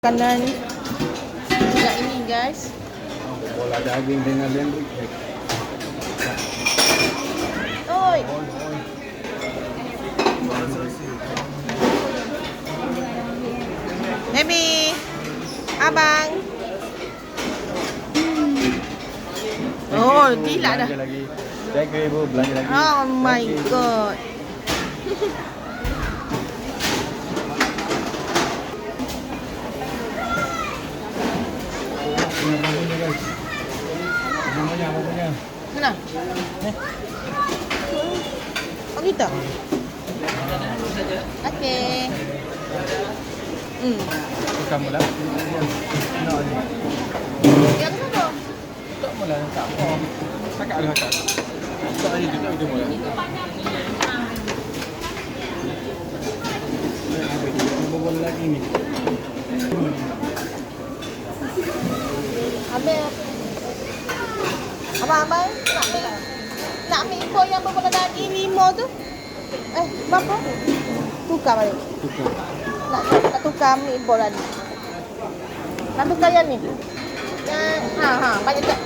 Makanan yang ini guys. Bola daging dengan lembut. Oi. Baby. Abang. Oh, gila dah. Belanja lagi. Jaga ibu, belanja lagi. Oh my god. Namanya. Mana? Oh gitu. Okey. Kamu lah. Nak ni. Yang mana? Tak mula tak apa. Cakap lah cakap. Tak ada juga itu mula. Bola lagi ni. Ambil. Abang, nak ambil impor yang berbola daging 5 tu? Berapa? Tukar balik. Tukar. Nak tukar ambil impor lagi. Nak tukar yang ni? Banyak tak?